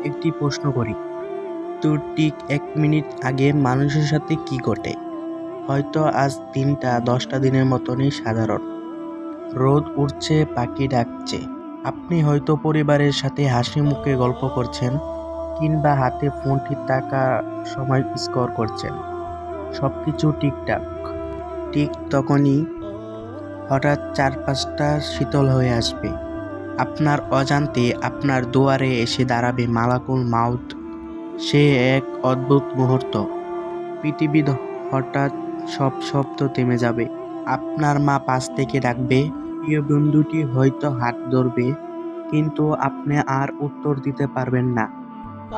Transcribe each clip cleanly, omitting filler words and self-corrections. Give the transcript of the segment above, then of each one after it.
একটি প্রশ্ন করি, তো ঠিক ১ মিনিট আগে মানুষের সাথে কি ঘটে? হয়তো আজ দিনটা ১০টা দিনের মতনই সাধারণ। রোদ উঠছে, পাখি ডাকছে। আপনি হয়তো পরিবারের সাথে হাসি মুখে গল্প করছেন, কিংবা হাতে ফোনটি থাকার সময় স্ক্রল করছেন। সবকিছু ঠিকঠাক। ঠিক তখনই হঠাৎ চারপাশটা শীতল হয়ে আসবে। আপনার অজান্তে আপনার দুয়ারে এসে দাঁড়াবে মালাকুল মাউত। সে এক অদ্ভুত মুহূর্ত। পৃথিবীর হঠাৎ সব শব্দ থেমে যাবে। আপনার মা পাশ থেকে ডাকবে, প্রিয় বন্ধুটি হয়তো হাত ধরবে, কিন্তু আপনি আর উত্তর দিতে পারবেন না।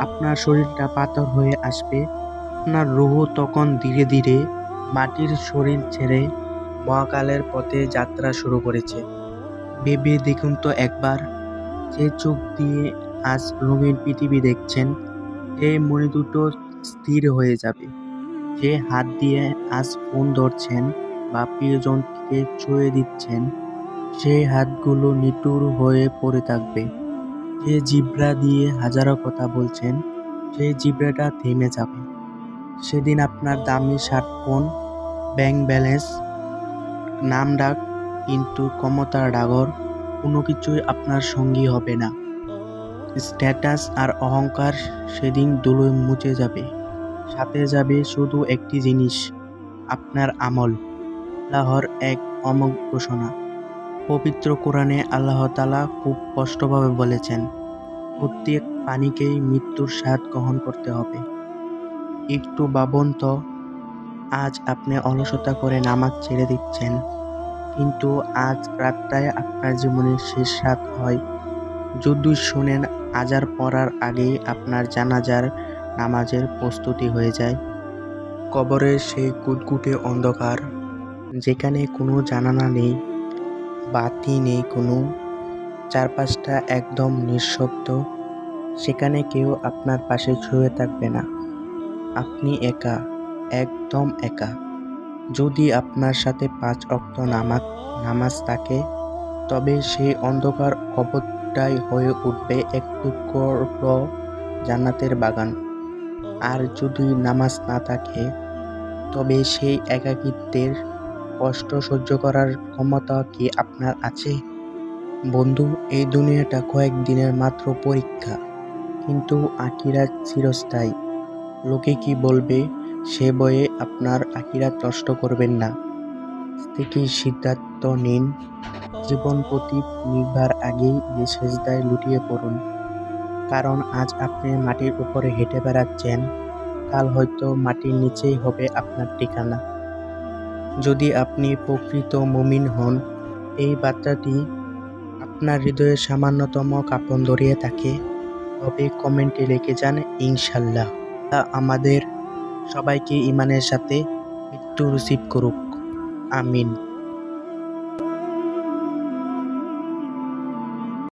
আপনার শরীরটা পাথর হয়ে আসবে। আপনার রূহ তখন ধীরে ধীরে মাটির শরীর ছেড়ে মহাকালের পথে যাত্রা শুরু করেছে। ভেবে দেখুন তো একবার, যে চোখ দিয়ে আজ রঙিন পৃথিবী দেখছেন, সেই মনে দুটো স্থির হয়ে যাবে। যে হাত দিয়ে আজ ফোন ধরছেন বা প্রিয়জনকে ছুঁয়ে দিচ্ছেন, সেই হাতগুলো নিঠুর হয়ে পড়ে থাকবে। যে জিহ্বা দিয়ে হাজারো কথা বলছেন, সেই জিহ্বাটা থেমে যাবে। সেদিন আপনার দামি স্মার্টফোন, ব্যাংক ব্যালেন্স, নামডাক, কিন্তু ক্ষমতার ডাগর কোনো কিছুই আপনার সঙ্গী হবে না। স্ট্যাটাস আর অহংকার সেদিন ধুলোয় মুছে যাবে। সাথে যাবে শুধু একটি জিনিস, আপনার আমল। আল্লাহর এক অমোঘ ঘোষণা। পবিত্র কোরআনে আল্লাহ তাআলা খুব স্পষ্টভাবে বলেছেন, প্রত্যেক প্রাণীকেই মৃত্যুর স্বাদ গ্রহণ করতে হবে। একটু ভাবুন তো, আজ আপনি অলসতা করে নামাজ ছেড়ে দিচ্ছেন, কিন্তু আজ রাতটাই আপনার জীবনের শেষ রাত হয়। যদি শোনেন আজান পড়ার আগেই আপনার জানাজার নামাজের প্রস্তুতি হয়ে যায়। কবরের সেই কুটকুটে অন্ধকার, যেখানে কোনো জানালা নেই, বাতি নেই কোনো, চারপাশটা একদম নিঃশব্দ, সেখানে কেউ আপনার পাশে শুয়ে থাকবে না। আপনি একা, একদম একা। যদি আপনার সাথে ৫ ওয়াক্ত নামাজ থাকে, তবে সেই অন্ধকার কবরটাই হয়ে উঠবে এক টুকরো জান্নাতের বাগান। আর যদি নামাজ না থাকে, তবে সেই একাকিত্বের কষ্ট সহ্য করার ক্ষমতা কি আপনার আছে? বন্ধু, এই দুনিয়াটা কয়েকদিনের মাত্র পরীক্ষা, কিন্তু আখিরাত চিরস্থায়ী। লোকে কি বলবে, সে ভয়ে আপনার আখিরাত নষ্ট করবেন না। থেকেই সিদ্ধান্ত নিন, জীবন প্রতীক নিভার আগেই যে সেজদায় লুটিয়ে পড়ুন। কারণ আজ আপনি মাটির উপরে হেঁটে বেড়াচ্ছেন, কাল হয়তো মাটির নিচেই হবে আপনার ঠিকানা। যদি আপনি প্রকৃত মুমিন হন, এই বার্তাটি আপনার হৃদয়ে সামান্যতম কাঁপন ধরিয়ে থাকে, তবে কমেন্টে লিখে যান ইনশাল্লাহ। আমাদের সবাইকে ঈমানের সাথে মৃত্যু নসিব করুক। আমিন।